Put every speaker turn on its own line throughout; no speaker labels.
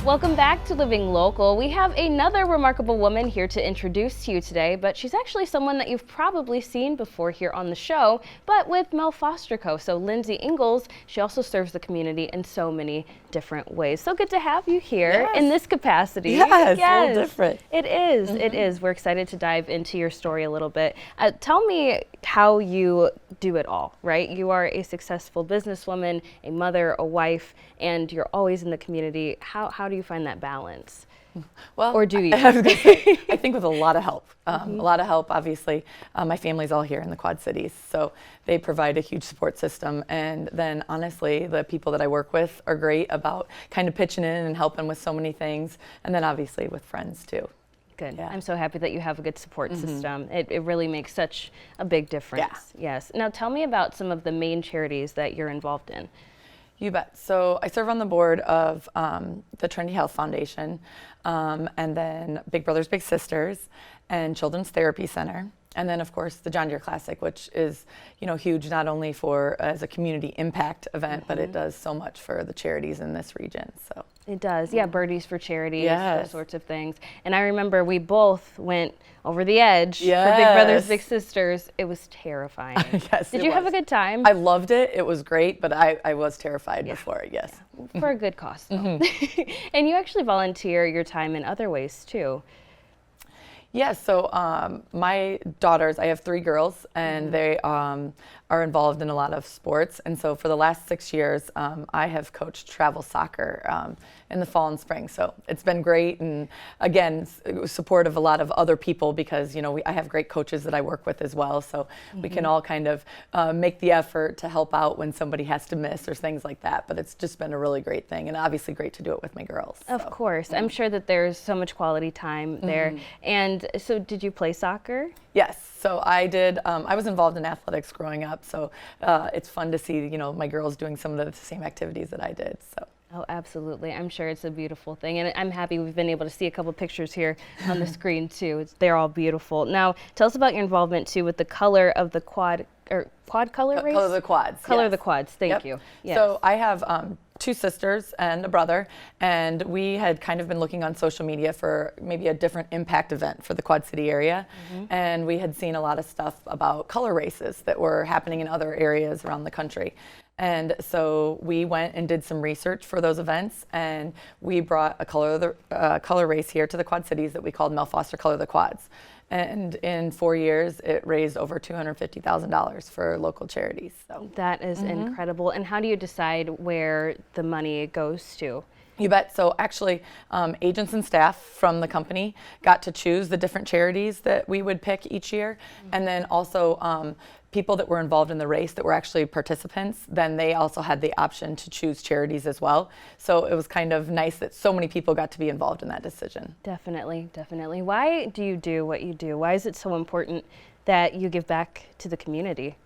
Welcome back to Living Local. We have another remarkable woman here to introduce to you today, but she's actually someone that you've probably seen before here on the show, but with Mel Foster Co. So Lynsey Engels, she also serves the community in so many different ways. So good to have you here in this capacity.
Yes, a little different.
It is, it is. We're excited to dive into your story a little bit. Tell me how you do it all, right? You are a successful businesswoman, a mother, a wife, and you're always in the community. How do you find that balance?
Well,
or do you?
I think with a lot of help. A lot of help, obviously. My family's all here in the Quad Cities, so they provide a huge support system. And then, honestly, the people that I work with are great about kind of pitching in and helping with so many things. And then, obviously, with friends, too.
Good.
Yeah.
I'm so happy that you have a good support system. It really makes such a big difference.
Yeah.
Yes. Now, tell me about some of the main charities that you're involved in.
You bet. So I serve on the board of the Trinity Health Foundation, and then Big Brothers Big Sisters, and Children's Therapy Center, and then of course the John Deere Classic, which is huge not only for as a community impact event, but it does so much for the charities in this region. So
it does, yeah. Birdies for Charities,
yes.
those sorts of things. And I remember we both went over the edge for Big
Yes.
Brothers Big Sisters. It was terrifying.
Yes,
Did
it
you
was.
have a good time?
I loved it. It was great, but I was terrified before. Yes.
For a good cause, though. And you actually volunteer your time in other ways too.
Yes, so my daughters, I have 3 girls, and they are involved in a lot of sports. And so for the last 6 years, I have coached travel soccer in the fall and spring. So it's been great, and again, support of a lot of other people because I have great coaches that I work with as well. So we can all kind of make the effort to help out when somebody has to miss or things like that. But it's just been a really great thing, and obviously great to do it with my girls.
Of course, I'm sure that there's so much quality time there. And so did you play soccer?
Yes, so I did. I was involved in athletics growing up, so it's fun to see my girls doing some of the same activities that I did. So.
Oh, absolutely. I'm sure it's a beautiful thing. And I'm happy we've been able to see a couple pictures here on the screen, too. They're all beautiful. Now, tell us about your involvement, too, with the color of the quad color race?
Color of the quads.
Color
yes.
of the quads. Thank you. Yes.
So I have 2 sisters and a brother, and we had kind of been looking on social media for maybe a different impact event for the Quad City area. And we had seen a lot of stuff about color races that were happening in other areas around the country. And so we went and did some research for those events, and we brought a color race here to the Quad Cities that we called Mel Foster Color the Quads. And in 4 years, it raised over $250,000 for local charities. So
that is incredible. And how do you decide where the money goes to?
You bet. So actually, agents and staff from the company got to choose the different charities that we would pick each year. And then also people that were involved in the race that were actually participants, then they also had the option to choose charities as well. So it was kind of nice that so many people got to be involved in that decision.
Definitely, definitely. Why do you do what you do? Why is it so important that you give back to the community?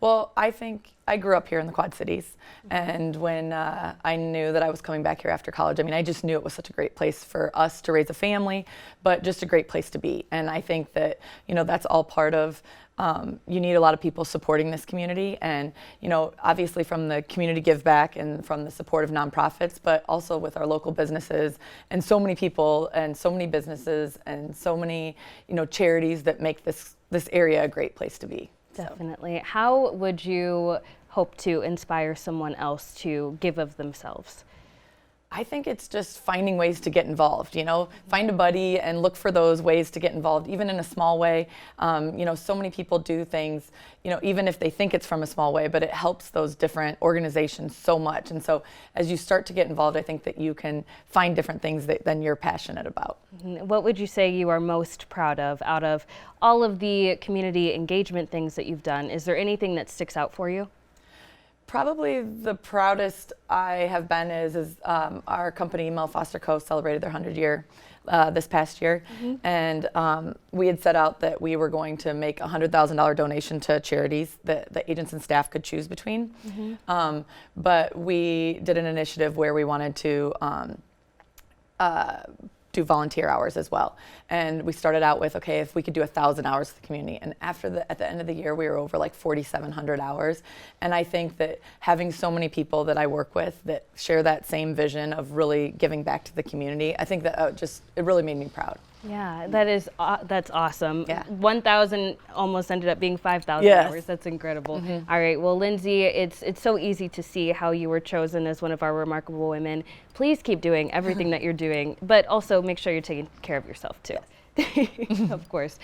Well, I think I grew up here in the Quad Cities, and when I knew that I was coming back here after college, I just knew it was such a great place for us to raise a family, but just a great place to be. And I think that, that's all part of, you need a lot of people supporting this community, and, obviously from the community give back and from the support of nonprofits, but also with our local businesses and so many people and so many businesses and so many, charities that make this area a great place to be.
Definitely. So. How would you hope to inspire someone else to give of themselves?
I think it's just finding ways to get involved, find a buddy and look for those ways to get involved, even in a small way. So many people do things, even if they think it's from a small way, but it helps those different organizations so much. And so as you start to get involved, I think that you can find different things that then you're passionate about.
What would you say you are most proud of out of all of the community engagement things that you've done? Is there anything that sticks out for you?
Probably the proudest I have been is our company, Mel Foster Co., celebrated their 100 year this past year. And we had set out that we were going to make a $100,000 donation to charities that the agents and staff could choose between. But we did an initiative where we wanted to do volunteer hours as well. And we started out with, okay, if we could do 1,000 hours for the community. And at the end of the year, we were over like 4,700 hours. And I think that having so many people that I work with that share that same vision of really giving back to the community, I think that it really made me proud.
Yeah, that's awesome.
Yeah.
1,000 almost ended up being 5,000
Yes.
hours. That's incredible. All right, well, Lynsey, it's so easy to see how you were chosen as one of our remarkable women. Please keep doing everything that you're doing, but also make sure you're taking care of yourself too. Of course.